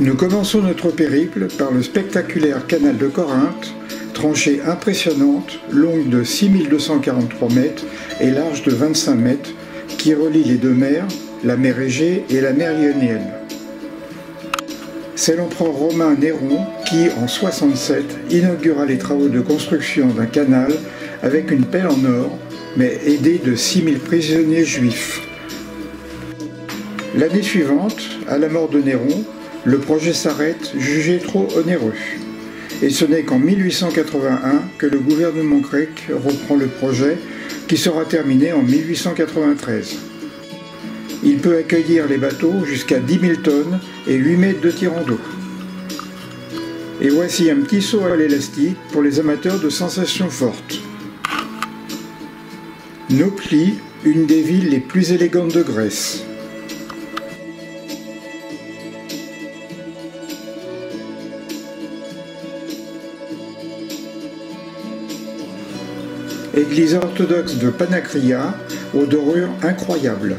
Nous commençons notre périple par le spectaculaire canal de Corinthe, tranchée impressionnante, longue de 6243 mètres et large de 25 mètres, qui relie les deux mers, la mer Égée et la mer Ionienne. C'est l'empereur romain Néron qui, en 67, inaugura les travaux de construction d'un canal avec une pelle en or, mais aidé de 6000 prisonniers juifs. L'année suivante, à la mort de Néron, le projet s'arrête, jugé trop onéreux. Et ce n'est qu'en 1881 que le gouvernement grec reprend le projet, qui sera terminé en 1893. Il peut accueillir les bateaux jusqu'à 10 000 tonnes et 8 mètres de tirant d'eau. Et voici un petit saut à l'élastique pour les amateurs de sensations fortes. Nauplie, une des villes les plus élégantes de Grèce. Église orthodoxe de Panakria, aux dorures incroyables.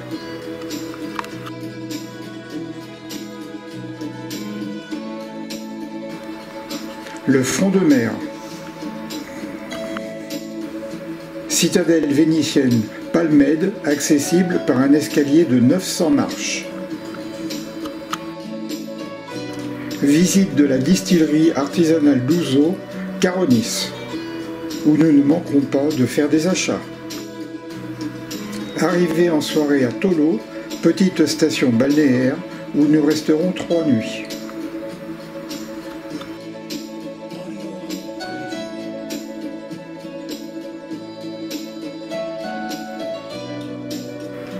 Le front de mer. Citadelle vénitienne Palmède, accessible par un escalier de 900 marches. Visite de la distillerie artisanale d'Ouzo, Caronis, où nous ne manquerons pas de faire des achats. Arrivée en soirée à Tolo, petite station balnéaire où nous resterons 3 nuits.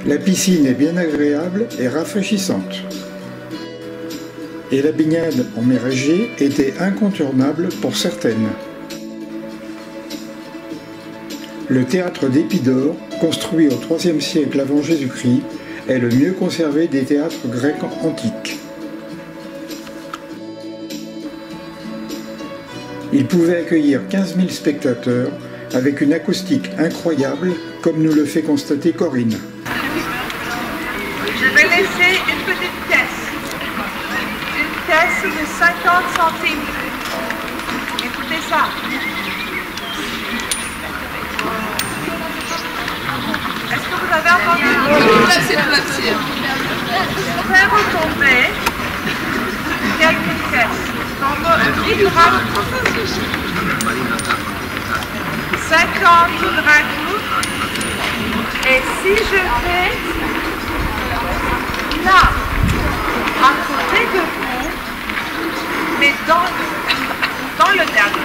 La piscine est bien agréable et rafraîchissante. Et la baignade en mer Égée était incontournable pour certaines. Le théâtre d'Épidore, construit au IIIe siècle avant Jésus-Christ, est le mieux conservé des théâtres grecs antiques. Il pouvait accueillir 15 000 spectateurs avec une acoustique incroyable, comme nous le fait constater Corinne. Je vais laisser une petite caisse. Une caisse de 50 centimes. Écoutez ça. Est-ce que vous avez entendu? Faire retomber quelques pièces. Comme 10 drachmes, 50 drachmes. Et si je fais là, à côté de vous, mais dans le théâtre.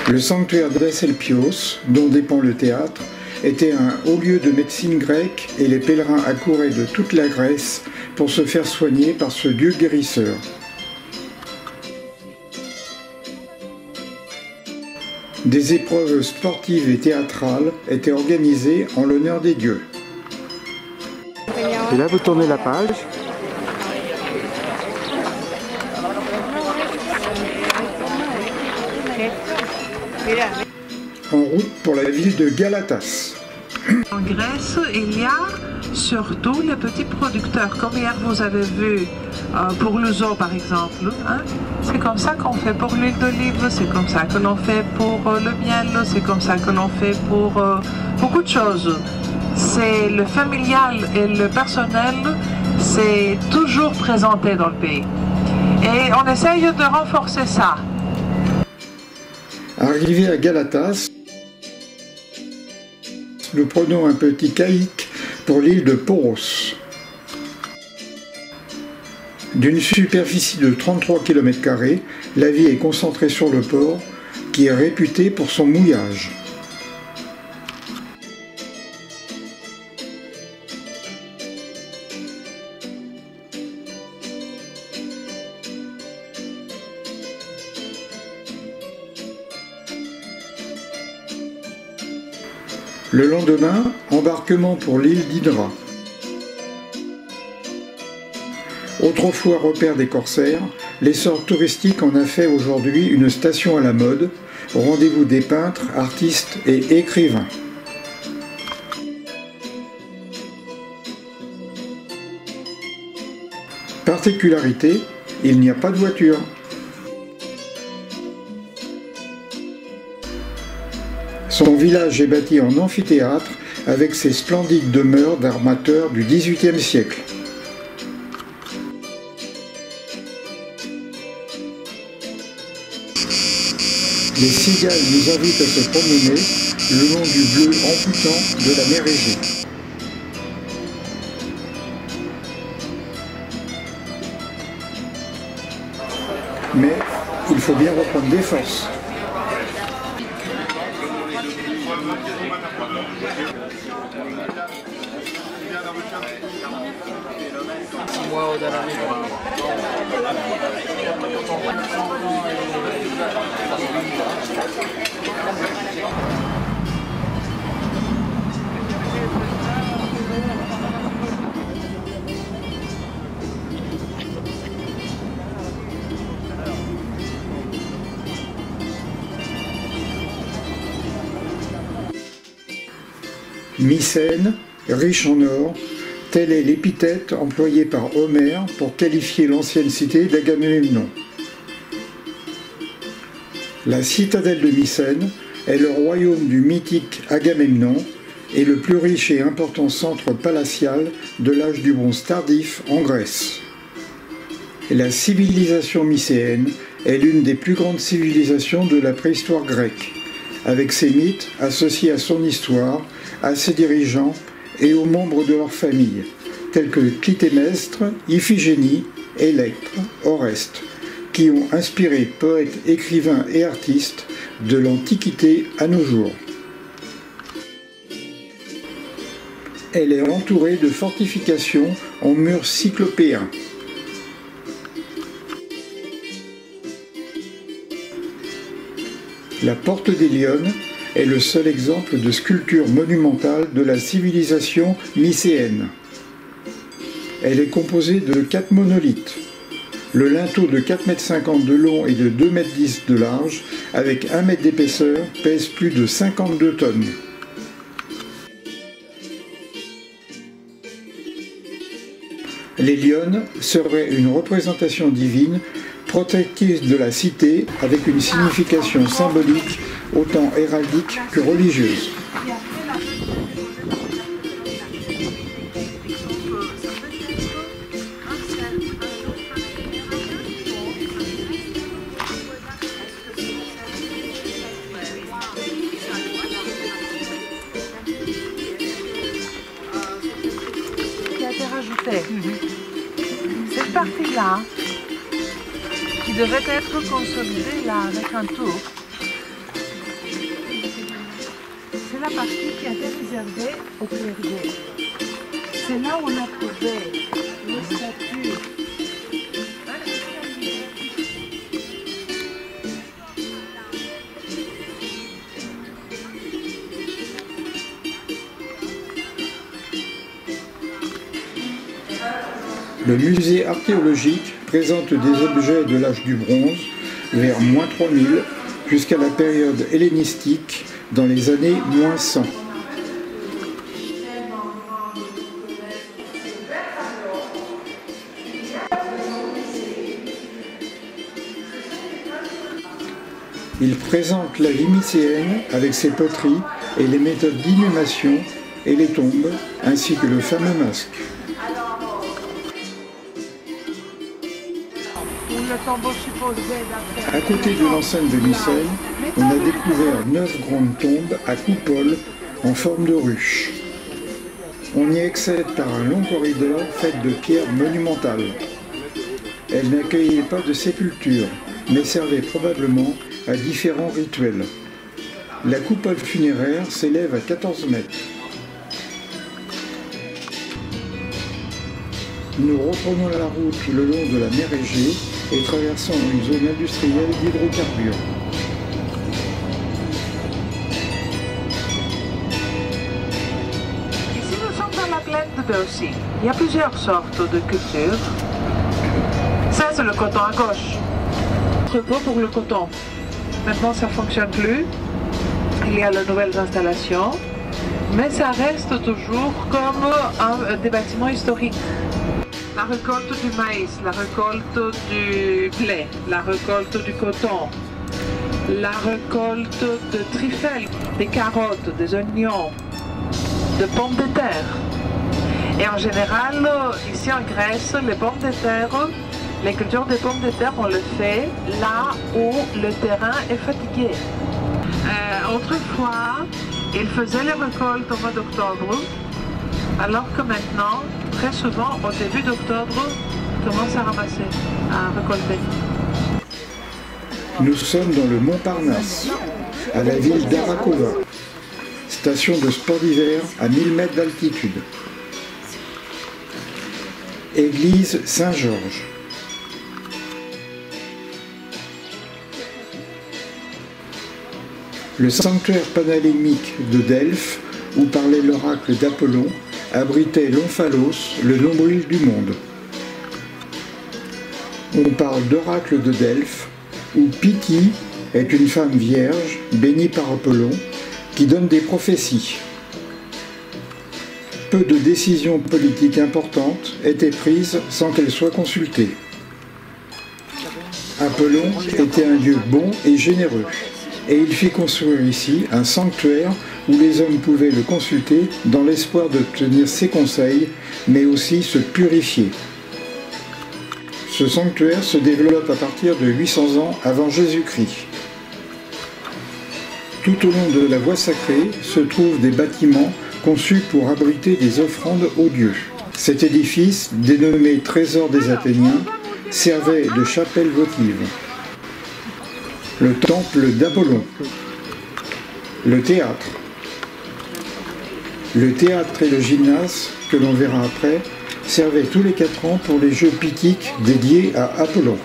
Le sanctuaire d'Asclepios, dont dépend le théâtre, était un haut lieu de médecine grecque et les pèlerins accouraient de toute la Grèce pour se faire soigner par ce dieu guérisseur. Des épreuves sportives et théâtrales étaient organisées en l'honneur des dieux. Et là, vous tournez la page. En route pour la ville de Galatas. En Grèce, il y a surtout les petits producteurs, comme hier vous avez vu pour le zoo par exemple. Hein? C'est comme ça qu'on fait pour l'huile d'olive, c'est comme ça que l'on fait pour le miel, c'est comme ça que l'on fait pour beaucoup de choses. C'est le familial et le personnel, c'est toujours présenté dans le pays. Et on essaye de renforcer ça. Arrivé à Galatas, nous prenons un petit caïque pour l'île de Poros. D'une superficie de 33 km², la vie est concentrée sur le port, qui est réputé pour son mouillage. Le lendemain, embarquement pour l'île d'Hydra. Autrefois repère des corsaires, l'essor touristique en a fait aujourd'hui une station à la mode, au rendez-vous des peintres, artistes et écrivains. Particularité, il n'y a pas de voiture. Son village est bâti en amphithéâtre avec ses splendides demeures d'armateurs du XVIIIe siècle. Les cigales nous invitent à se promener le long du bleu amputant de la mer Égée. Mais il faut bien reprendre des forces. Mycène, riche en or, telle est l'épithète employée par Homère pour qualifier l'ancienne cité d'Agamemnon. La citadelle de Mycène est le royaume du mythique Agamemnon et le plus riche et important centre palatial de l'âge du bronze tardif en Grèce. La civilisation mycéenne est l'une des plus grandes civilisations de la préhistoire grecque, avec ses mythes associés à son histoire, à ses dirigeants et aux membres de leur famille, tels que Clytemnestre, Iphigénie, Électre, Oreste, qui ont inspiré poètes, écrivains et artistes de l'Antiquité à nos jours. Elle est entourée de fortifications en murs cyclopéens. La porte des Lionnes est le seul exemple de sculpture monumentale de la civilisation mycéenne. Elle est composée de 4 monolithes. Le linteau de 4,50 m de long et de 2,10 m de large, avec 1 m d'épaisseur, pèse plus de 52 tonnes. Les lionnes seraient une représentation divine, protectrice de la cité, avec une signification symbolique autant héraldique que religieuse. Qui a été rajouté. Cette partie-là, qui devait être consolidée là avec un tour, c'est la partie qui a été réservée aux clergés. C'est là où on a trouvé les statues. Le musée archéologique présente des objets de l'âge du bronze vers -3000 jusqu'à la période hellénistique dans les années -100. Il présente la vie mycéenne avec ses poteries et les méthodes d'inhumation et les tombes, ainsi que le fameux masque. À côté de l'enceinte de Mycène, on a découvert 9 grandes tombes à coupole en forme de ruche. On y accède par un long corridor fait de pierres monumentales. Elles n'accueillaient pas de sépulture, mais servaient probablement à différents rituels. La coupole funéraire s'élève à 14 mètres. Nous reprenons la route le long de la mer Égée et traversons une zone industrielle d'hydrocarbures. Ici, nous sommes dans la plaine de Bercy. Il y a plusieurs sortes de cultures. Ça, c'est le coton à gauche. Entrepôt pour le coton. Maintenant, ça ne fonctionne plus. Il y a de nouvelles installations. Mais ça reste toujours comme des bâtiments historiques. La récolte du maïs, la récolte du blé, la récolte du coton, la récolte de trifelles, des carottes, des oignons, de pommes de terre. Et en général, ici en Grèce, les pommes de terre, les cultures des pommes de terre, on le fait là où le terrain est fatigué. Autrefois, ils faisaient les récoltes au mois d'octobre, alors que maintenant, très souvent, au début d'octobre, ils commencent à ramasser, à récolter. Nous sommes dans le Montparnasse, à la ville d'Arakova, station de sport d'hiver à 1000 mètres d'altitude. Église Saint-Georges. Le sanctuaire panalémique de Delphes, où parlait l'oracle d'Apollon, abritait l'Omphalos, le nombril du monde. On parle d'oracle de Delphes, où Pythie est une femme vierge, bénie par Apollon, qui donne des prophéties. Peu de décisions politiques importantes étaient prises sans qu'elles soient consultées. Apollon était un dieu bon et généreux, et il fit construire ici un sanctuaire où les hommes pouvaient le consulter dans l'espoir d'obtenir ses conseils, mais aussi se purifier. Ce sanctuaire se développe à partir de 800 ans avant Jésus-Christ. Tout au long de la voie sacrée se trouvent des bâtiments conçus pour abriter des offrandes aux dieux. Cet édifice, dénommé Trésor des Athéniens, servait de chapelle votive. Le temple d'Apollon. Le théâtre. Le théâtre et le gymnase, que l'on verra après, servaient tous les 4 ans pour les jeux pythiques dédiés à Apollon.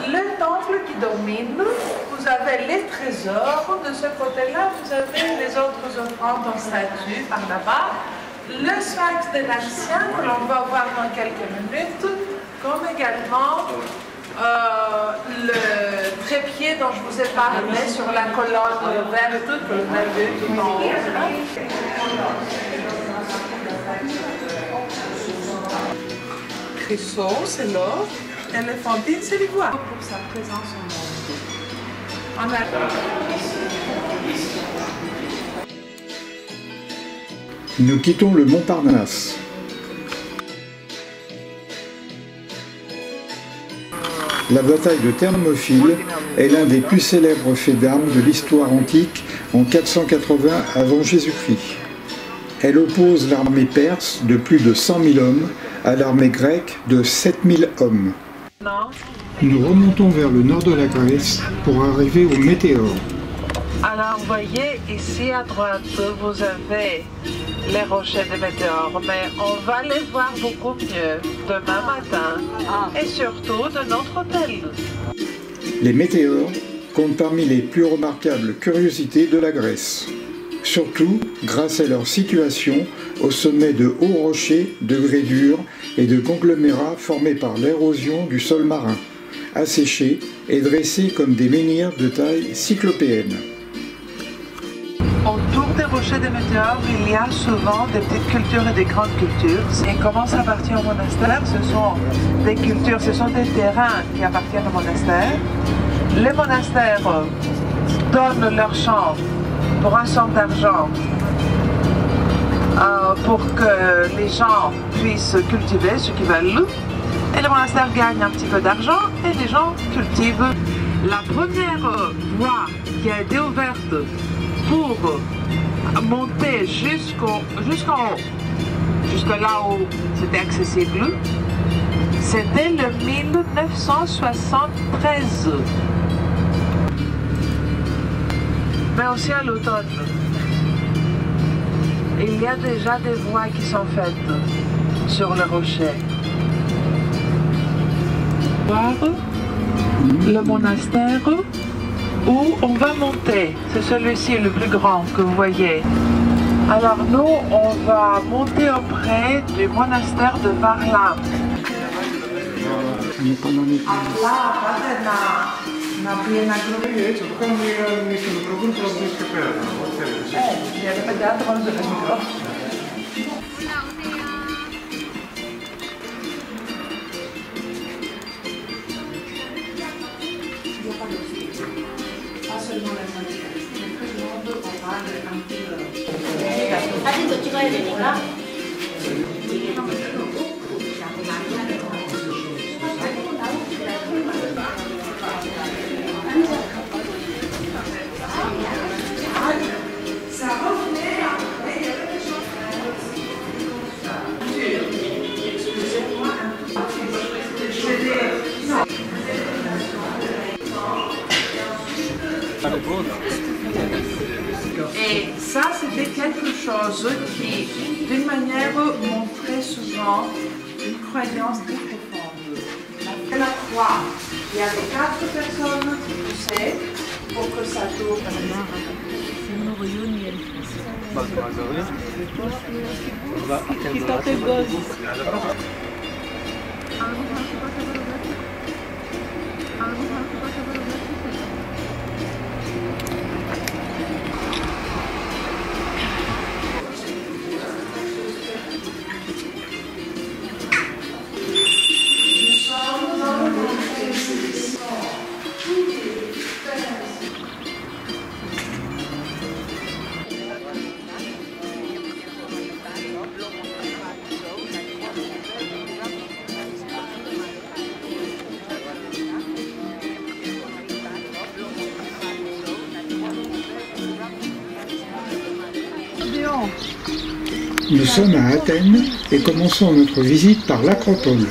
Le temple qui domine, vous avez les trésors, de ce côté-là, vous avez les autres offrandes en statue par là-bas, le sphinx de l'Ancien que l'on va voir dans quelques minutes, comme également le trépied dont je vous ai parlé sur la colonne verte que vous avez tout en haut. Crissot, c'est l'or. Éléphantine, c'est l'ivoire. Pour sa présence au monde. Nous quittons le Montparnasse. La bataille de Thermopyle est l'un des plus célèbres faits d'armes de l'histoire antique en 480 avant Jésus-Christ. Elle oppose l'armée perse de plus de 100 000 hommes à l'armée grecque de 7 000 hommes. Nous remontons vers le nord de la Grèce pour arriver au Météore. Alors, vous voyez, ici à droite, vous avez les rochers des Météores, mais on va les voir beaucoup mieux demain matin et surtout de notre hôtel. Les Météores comptent parmi les plus remarquables curiosités de la Grèce, surtout grâce à leur situation au sommet de hauts rochers, de grès durs et de conglomérats formés par l'érosion du sol marin, asséchés et dressés comme des menhirs de taille cyclopéenne. Autour des rochers des Météores, il y a souvent des petites cultures et des grandes cultures. Et comment ça appartient au monastère? Ce sont des cultures, ce sont des terrains qui appartiennent au monastère. Les monastères donnent leur champ pour un somme d'argent pour que les gens puissent cultiver ce qu'ils veulent. Et le monastère gagne un petit peu d'argent et les gens cultivent. La première voie qui a été ouverte pour monter jusqu'en haut, jusque là où c'était accessible, c'était le 1973. Mais aussi à l'automne. Il y a déjà des voies qui sont faites. sur le rocher. Voir le monastère où on va monter. C'est celui-ci le plus grand que vous voyez. Alors nous, on va monter auprès du monastère de Varlam. 사진도 찍어야 되니까. Et ça, c'était quelque chose qui, d'une manière, montrait souvent une croyance très profonde. Après la croix, il y avait 4 personnes qui poussaient pour que ça tourne. Nous sommes à Athènes et commençons notre visite par l'Acropole.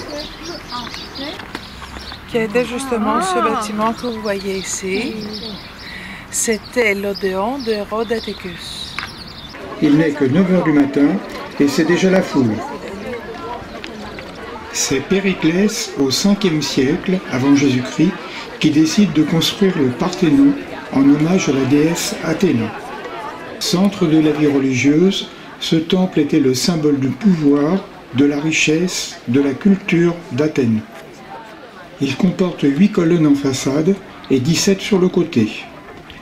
Qui était justement ce bâtiment que vous voyez ici. C'était l'Odéon de Hérode Atticus. Il n'est que 9 h du matin et c'est déjà la foule. C'est Périclès au 5e siècle avant Jésus-Christ qui décide de construire le Parthénon en hommage à la déesse Athéna. Centre de la vie religieuse, ce temple était le symbole du pouvoir, de la richesse, de la culture d'Athènes. Il comporte 8 colonnes en façade et 17 sur le côté.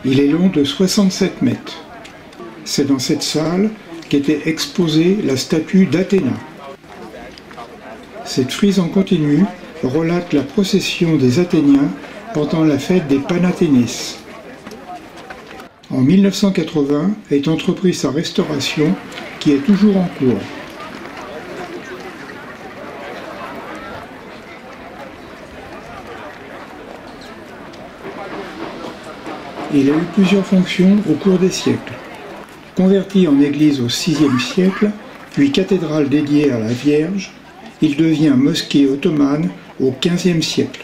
Il est long de 67 mètres. C'est dans cette salle qu'était exposée la statue d'Athéna. Cette frise en continu relate la procession des Athéniens pendant la fête des Panathénées. En 1980 est entreprise sa restauration qui est toujours en cours. Il a eu plusieurs fonctions au cours des siècles. Converti en église au VIe siècle, puis cathédrale dédiée à la Vierge, il devient mosquée ottomane au XVe siècle.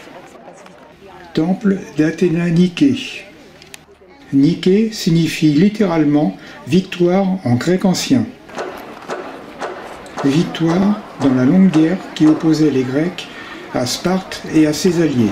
Temple d'Athéna Niké. Niké signifie littéralement victoire en grec ancien. Victoire dans la longue guerre qui opposait les Grecs à Sparte et à ses alliés.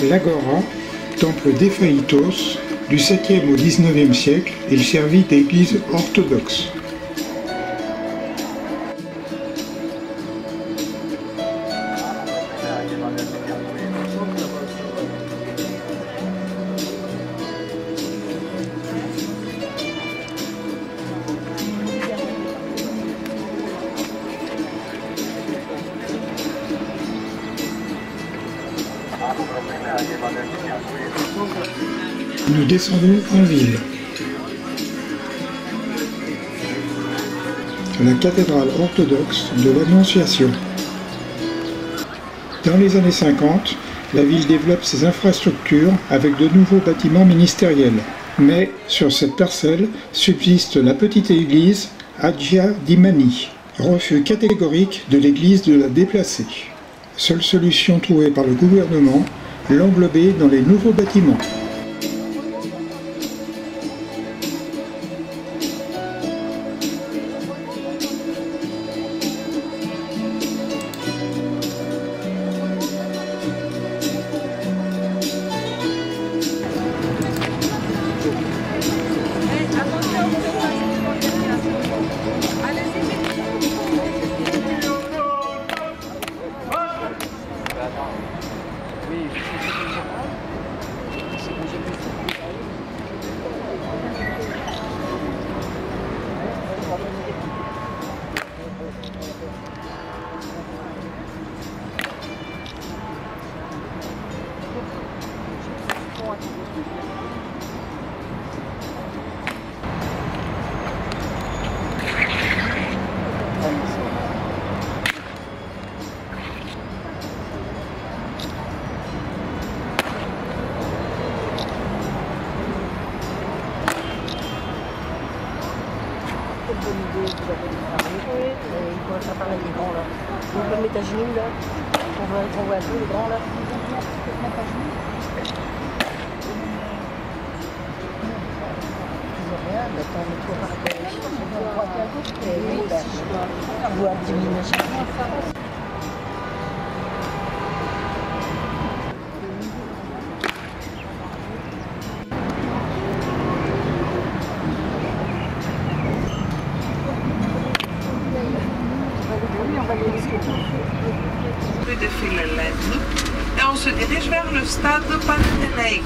L'Agora, temple d'Éphaïtos, du 7e au 19e siècle, il servit d'église orthodoxe. Nous descendons en ville. La cathédrale orthodoxe de l'Annonciation. Dans les années 50, la ville développe ses infrastructures avec de nouveaux bâtiments ministériels. Mais sur cette parcelle subsiste la petite église Hagia di Mani, refus catégorique de l'église de la déplacer. Seule solution trouvée par le gouvernement, l'englober dans les nouveaux bâtiments. Il faudrait faire pareil, les grands là. Donc le mettre à genoux là, on voit un peu les grands là. Mets-toi par rapport ici, et oui, je dois diminuer ça. Rue de Philhellène et on se dirige vers le stade Panathinaïque.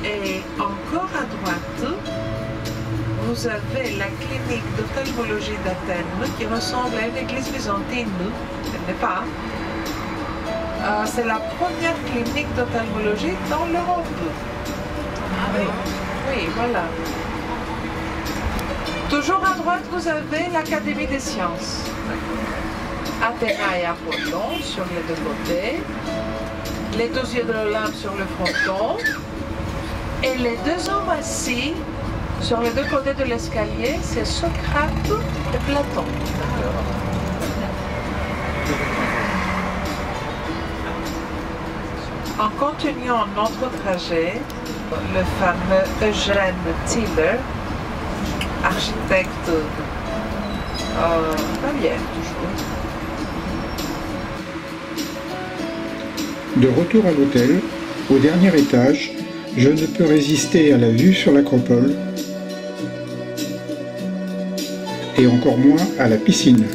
Et encore à droite, vous avez la clinique d'ophtalmologie d'Athènes qui ressemble à une église byzantine, elle n'est pas. C'est la première clinique d'ophtalmologie dans l'Europe. Ah oui. Oui, voilà. Toujours à droite, vous avez l'Académie des sciences. Athéna et Apollon sur les deux côtés. Les 12 yeux de l'Olympe sur le fronton. Et les deux hommes assis sur les deux côtés de l'escalier, c'est Socrate et Platon. En continuant notre trajet, le fameux Eugène Thiele, architecte Bavière toujours. De retour à l'hôtel, au dernier étage, je ne peux résister à la vue sur l'Acropole et encore moins à la piscine.